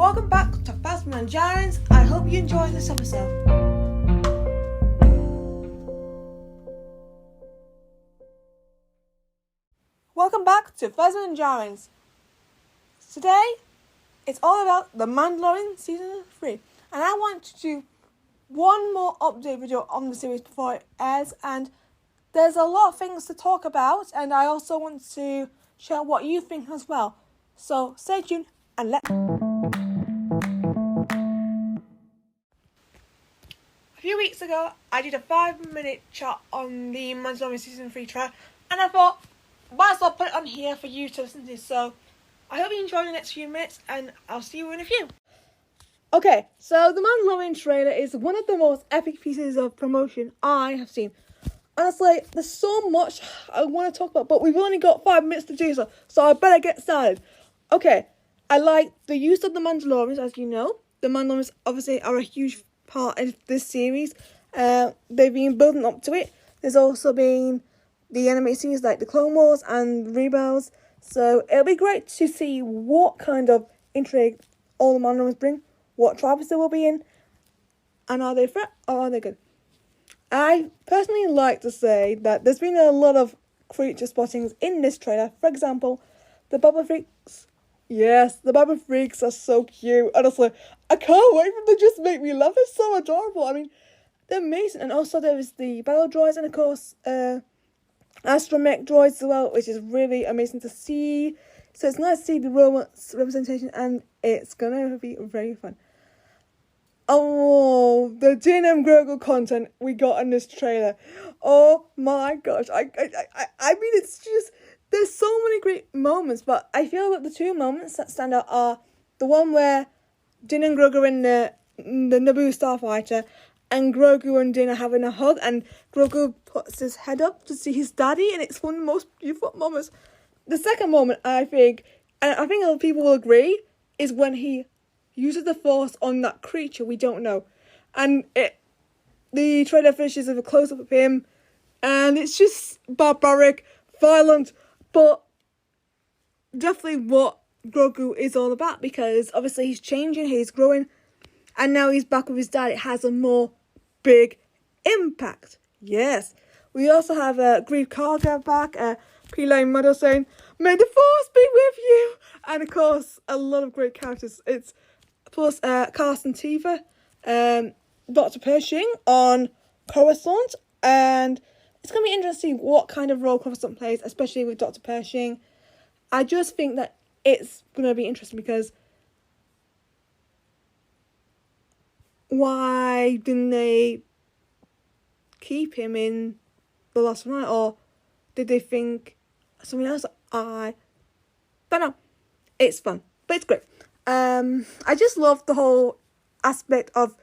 welcome back to Phasma and Giants. I hope you enjoyed this episode. Welcome back to Phasma and Giants. Today, it's all about the Mandalorian Season 3. And I want to do one more update video on the series before it airs. And there's a lot of things to talk about. And I also want to share what you think as well. So stay tuned and let's... A few weeks ago, I did a 5-minute chat on the Mandalorian Season 3 trailer, and I thought, might as well put it on here for you to listen to. So, I hope you enjoy the next few minutes, and I'll see you in a few. Okay, so the Mandalorian trailer is one of the most epic pieces of promotion I have seen. Honestly, there's so much I want to talk about, but we've only got 5 minutes to do so, so I better get started. Okay, I like the use of the Mandalorians, as you know. The Mandalorians obviously are a huge part of this series. They've been building up to it. There's also been the animated series like the Clone Wars and Rebels. So it'll be great to see what kind of intrigue all the Mandalorians bring, what tribes they will be in, and are they a threat or are they good? I personally like to say that there's been a lot of creature spottings in this trailer. For example, the Boba Freaks. Yes, the Boba Freaks are so cute. Honestly, I can't wait for them to just make me laugh. They're so adorable. I mean, they're amazing. And also there is the battle droids and of course astromech droids as well, which is really amazing to see. So it's nice to see the romance representation, and it's gonna be very fun. Oh, the Din and Grogu content we got in this trailer. Oh my gosh. I mean, it's just, there's so many great moments, but I feel that the two moments that stand out are the one where Din and Grogu are in the Naboo starfighter, and Grogu and Din are having a hug, and Grogu puts his head up to see his daddy, and it's one of the most beautiful moments. The second moment, I think, and I think other people will agree, is when he uses the Force on that creature we don't know. And the trailer finishes with a close-up of him, and it's just barbaric, violent, but definitely what Grogu is all about, because obviously he's changing, he's growing, and now he's back with his dad. It has a more big impact. Yes. We also have Grief Karga back, P-Lane Mando saying, "May the Force be with you!" And of course, a lot of great characters. It's plus Carson Teva, Dr. Pershing on Coruscant, and it's going to be interesting what kind of role Coruscant plays, especially with Dr. Pershing. I just think that it's going to be interesting because why didn't they keep him in The Last Night, or did they think something else? I don't know. It's fun, but it's great. I just love the whole aspect of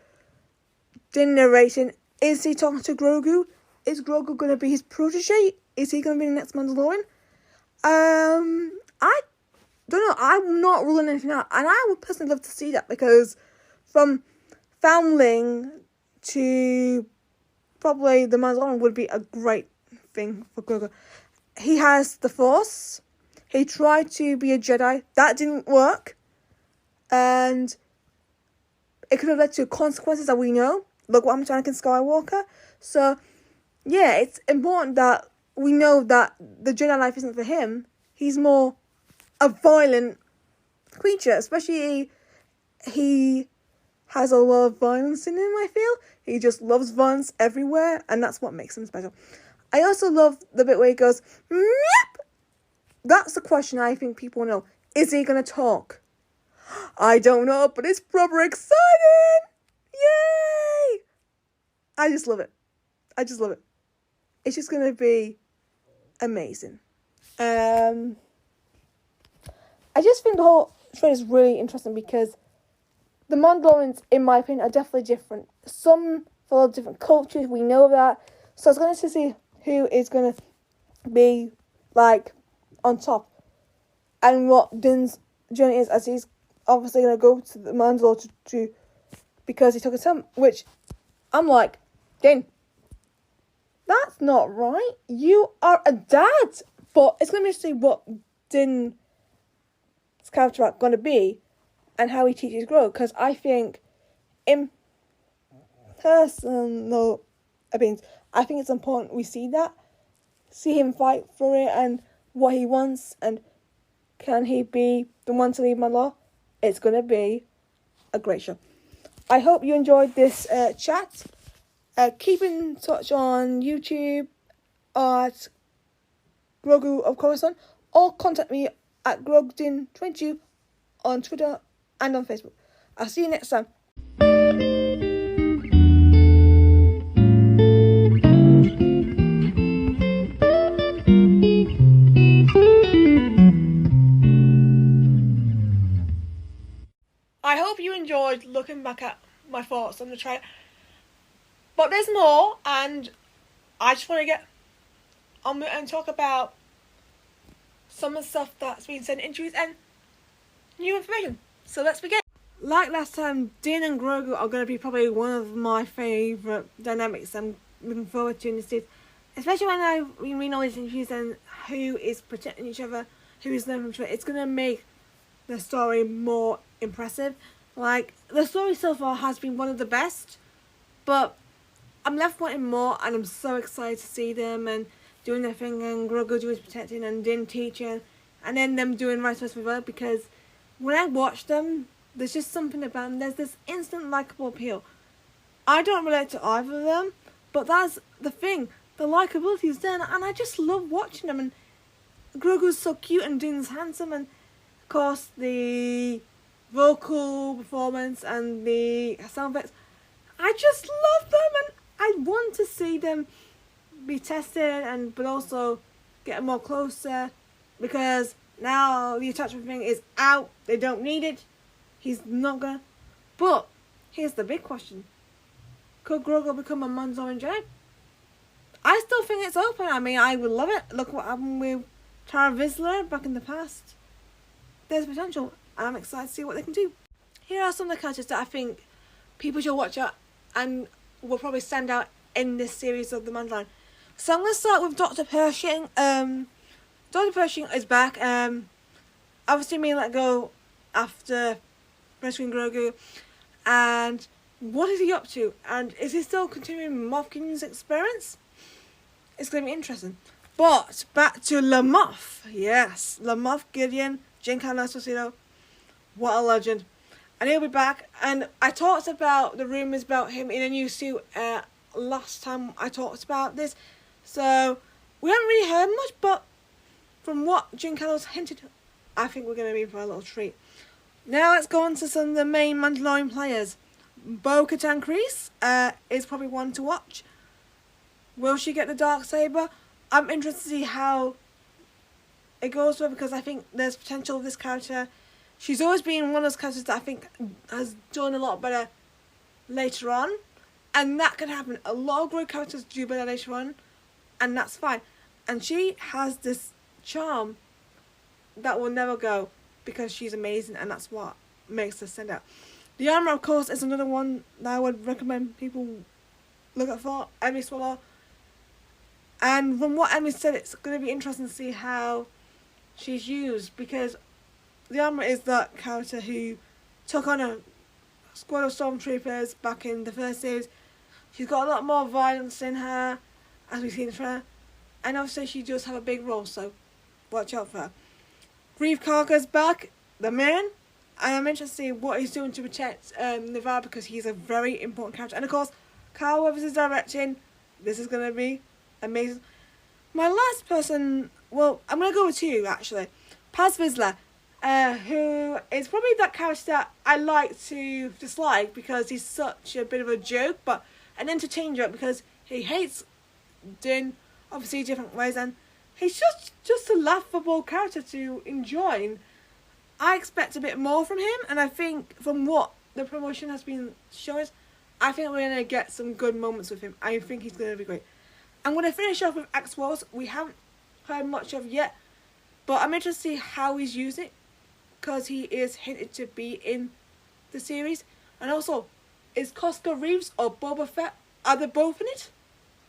Din narrating. Is he talking to Grogu? Is Grogu going to be his protege? Is he going to be the next Mandalorian? I don't know. I'm not ruling anything out. And I would personally love to see that, because from Foundling to probably the Mandalorian would be a great thing for Grogu. He has the Force. He tried to be a Jedi. That didn't work. And it could have led to consequences that we know. Look what happened to Anakin Skywalker. So, yeah, it's important that we know that the Jedi life isn't for him. He's more a violent creature. Especially, he has a lot of violence in him, I feel. He just loves violence everywhere, and that's what makes him special. I also love the bit where he goes, "Meep!" That's the question I think people know. Is he going to talk? I don't know, but it's proper exciting! Yay! I just love it. I just love it. It's just going to be amazing. I just think the whole trailer is really interesting because the Mandalorians, in my opinion, are definitely different. Some follow different cultures, we know that. So I was going to see who is going to be, like, on top. And what Din's journey is, as he's obviously going to go to the Mandalore to because he took a son, which I'm like, Din, that's not right. You are a dad. But it's going to be interesting what Din's character arc going to be. and how he teaches Grogu. Because I think, in personal opinions, I think it's important we see that. See him fight for it and what he wants, and can he be the one to lead Mandalore? It's going to be a great show. I hope you enjoyed this chat. Keep in touch on YouTube at Grogu of Coruscant, or contact me at GrogDin22 on Twitter and on Facebook. I'll see you next time. I hope you enjoyed looking back at my thoughts on the trailer. But there's more, and I just want to get on and talk about some of the stuff that's been sent into it and new information. So let's begin. Like last time, Din and Grogu are going to be probably one of my favourite dynamics I'm looking forward to in this series. Especially when I read all these interviews and who is protecting each other, who is learning from each other. It's going to make the story more impressive. Like, the story so far has been one of the best, but I'm left wanting more, and I'm so excited to see them and doing their thing, and Grogu doing protecting and Din teaching, and then them doing vice versa as well, because when I watch them, there's just something about them. There's this instant likeable appeal. I don't relate to either of them, but that's the thing. The likeability is there, and I just love watching them, and Grogu's so cute and Din's handsome, and of course the vocal performance and the sound effects. I just love them, and I want to see them be tested, but also get more closer, because now the attachment thing is out. They don't need it. He's not gonna. But here's the big question: could Grogu become a Mandalorian Jedi? I still think it's open. I mean, I would love it. Look what happened with Tara Vizsla back in the past. There's potential. I'm excited to see what they can do. Here are some of the characters that I think people should watch out and will probably stand out in this series of The Mandalorian. So I'm going to start with Dr. Pershing. Dr. Pershing is back. Obviously being let go after rescuing Grogu. And what is he up to? And is he still continuing Moff Gideon's experiments? It's going to be interesting. But back to Moff. Yes, Moff Gideon, Giancarlo Esposito. What a legend. And he'll be back. And I talked about the rumours about him in a new suit last time I talked about this. So we haven't really heard much, but from what Giancarlo's hinted, I think we're going to be in for a little treat. Now let's go on to some of the main Mandalorian players. Bo-Katan Kryze is probably one to watch. Will she get the Darksaber? I'm interested to see how it goes with her, because I think there's potential of this character. She's always been one of those characters that I think has done a lot better later on. And that can happen. A lot of great characters do better later on, and that's fine. And she has this charm that will never go, because she's amazing, and that's what makes her stand out. The armor, of course, is another one that I would recommend people look at for. Emmy Swallow. And from what Emmy said, it's going to be interesting to see how she's used, because the armor is that character who took on a squad of stormtroopers back in the first series. She's got a lot more violence in her, as we've seen from her, and obviously she does have a big role, so watch out for her. Grief Karga's back, the man, and I'm interested to see what he's doing to protect Navarre, because he's a very important character. And of course, Carl Weathers is directing. This is going to be amazing. My last person, well, I'm going to go with two actually. Paz Vizsla, who is probably that character that I like to dislike, because he's such a bit of a joke, but an entertaining joke, because he hates Din, obviously different ways, and he's just a laughable character to enjoy. And I expect a bit more from him, and I think from what the promotion has been showing, I think we're going to get some good moments with him. I think he's going to be great. I'm going to finish off with X-Wars. We haven't heard much of yet, but I'm interested to see how he's used it, because he is hinted to be in the series. And also, is Costco Reeves or Boba Fett, are they both in it?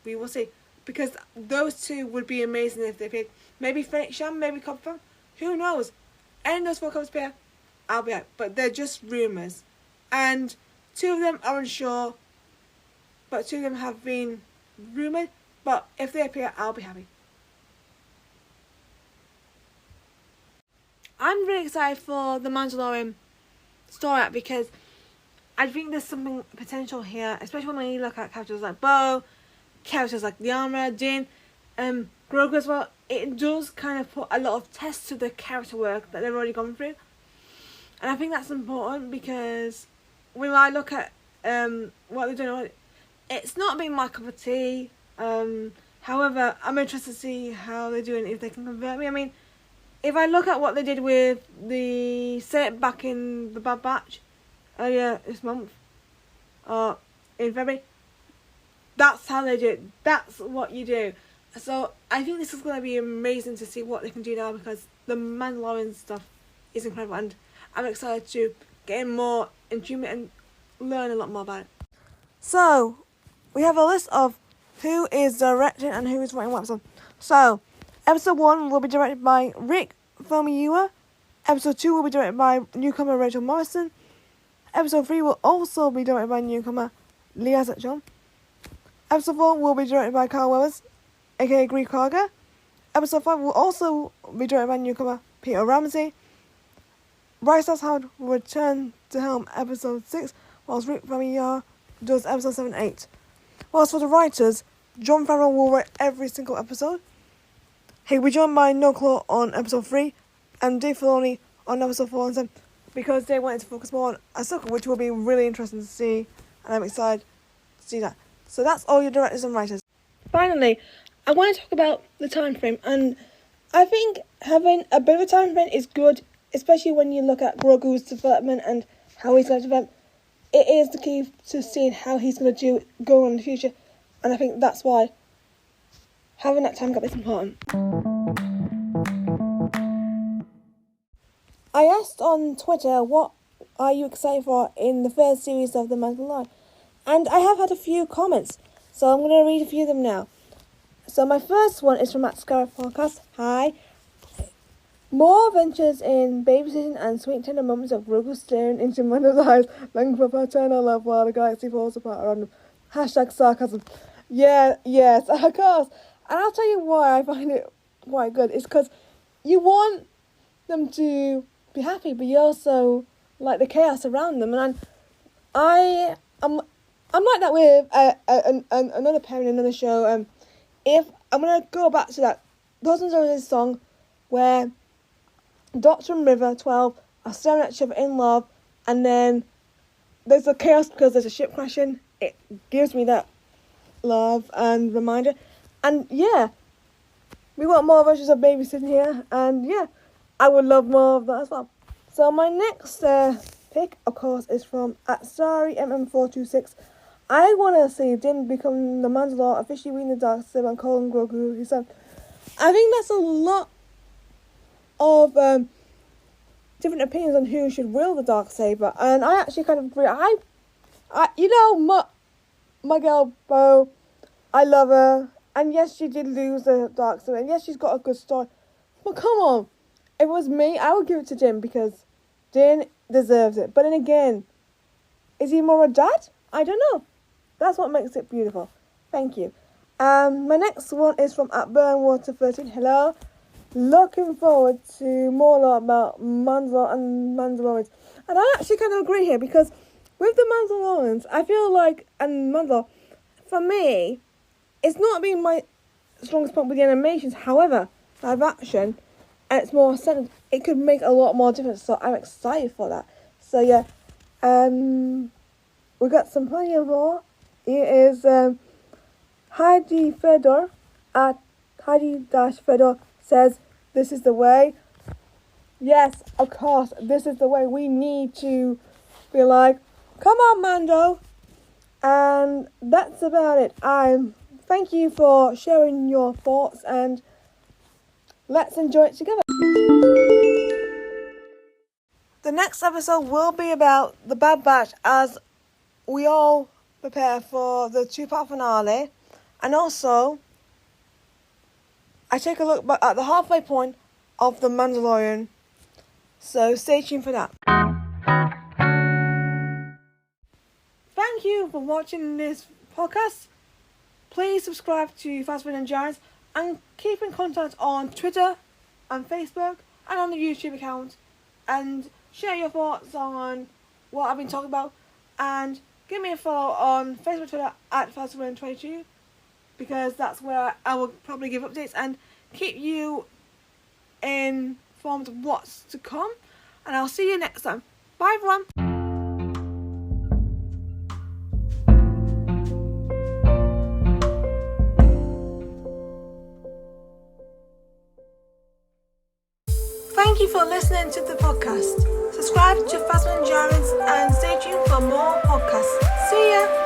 We will see, because those two would be amazing if they appeared. Maybe Fennec Shand, maybe Cobb Fam, who knows? Any of those four comes appear, I'll be happy. But they're just rumours. And 2 of them are unsure, but 2 of them have been rumoured. But if they appear, I'll be happy. I'm really excited for the Mandalorian story arc because I think there's something potential here, especially when you look at characters like Bo, characters like the Armor, Din, Grogu as well. It does kind of put a lot of tests to the character work that they've already gone through. And I think that's important because when I look at what they're doing, it's not been my cup of tea. However, I'm interested to see how they're doing, if they can convert me. I mean, if I look at what they did with the set back in the Bad Batch earlier this month, in February, that's how they do it. That's what you do. So I think this is going to be amazing to see what they can do now, because the Mandalorian stuff is incredible, and I'm excited to get in more into it and learn a lot more about it. So we have a list of who is directing and who is writing what episode. So episode 1 will be directed by Rick Famuyiwa. Episode 2 will be directed by newcomer Rachel Morrison. Episode 3 will also be directed by newcomer Leah Zetchon. Episode 4 will be directed by Carl Weathers, aka Greek Karga. Episode 5 will also be directed by newcomer Peter Ramsey. Bryce Dallas Howard will return to helm episode 6, whilst Rick Famuyiwa does episode 7 and 8. Whilst for the writers, Jon Favreau will write every single episode. He'll be joined by Noel Claw on episode 3 and Dave Filoni on episode 4 and 7, because they wanted to focus more on Ahsoka, which will be really interesting to see, and I'm excited to see that. So that's all your directors and writers. Finally, I want to talk about the time frame, and I think having a bit of a time frame is good, especially when you look at Grogu's development and how he's going to develop. It is the key to seeing how he's going to do go on in the future, and I think that's why having that time gap is important. I asked on Twitter, what are you excited for in the first series of The Mandalorian? And I have had a few comments, so I'm going to read a few of them now. So my first one is from Matt Scarra Podcast. Hi. More adventures in babysitting and sweet tender moments of Grogu staring into Mando's eyes, longing for paternal love while the galaxy falls apart around him. Hashtag sarcasm. Yeah, yes, of course. And I'll tell you why I find it quite good. It's because you want them to be happy, but you also like the chaos around them. And I'm like that with another parent in another show. If I'm gonna go back to that Dawson's Road song where Doctor and River 12 are staring at each other in love, and then there's a chaos because there's a ship crashing. It gives me that love and reminder. And yeah, we want more versions of babysitting here, and yeah, I would love more of that as well. So my next pick, of course, is from @StarryMM426. I want to see Din become the Mandalore, officially win the dark saber and calling Grogu his son. I think that's a lot of different opinions on who should wield the dark saber, and I actually kind of agree. My girl Bo, I love her, and yes, she did lose the dark saber, and yes, she's got a good story. But come on, if it was me, I would give it to Din because Din deserves it. But then again, is he more a dad? I don't know. That's what makes it beautiful. Thank you. My next one is from @Burnwater13. Hello. Looking forward to more about Mandalore and Mandalorians. And I actually kind of agree here, because with the Mandalorians, I feel like, and Mandalore, for me, it's not been my strongest point with the animations. However, live action, and it's more centered, it could make a lot more difference. So I'm excited for that. So yeah, we got some plenty of more. Here is Heidi Fedor at Heidi-Fedor says, "This is the way." Yes, of course, this is the way. We need to be like, come on, Mando. And that's about it. Thank you for sharing your thoughts, and let's enjoy it together. The next episode will be about the Bad Batch as we all prepare for the 2-part finale. And also, I take a look back at the halfway point of The Mandalorian So stay tuned for that. Thank you for watching this podcast. Please subscribe to Fast Food and Giants and keep in contact on Twitter and Facebook and on the YouTube account, and share your thoughts on what I've been talking about, and give me a follow on Facebook, Twitter at FastFood22, because that's where I will probably give updates and keep you informed of what's to come. And I'll see you next time. Bye everyone. Thank you for listening to the podcast. Subscribe to Fast Food and Giants and stay tuned for more podcasts. See ya!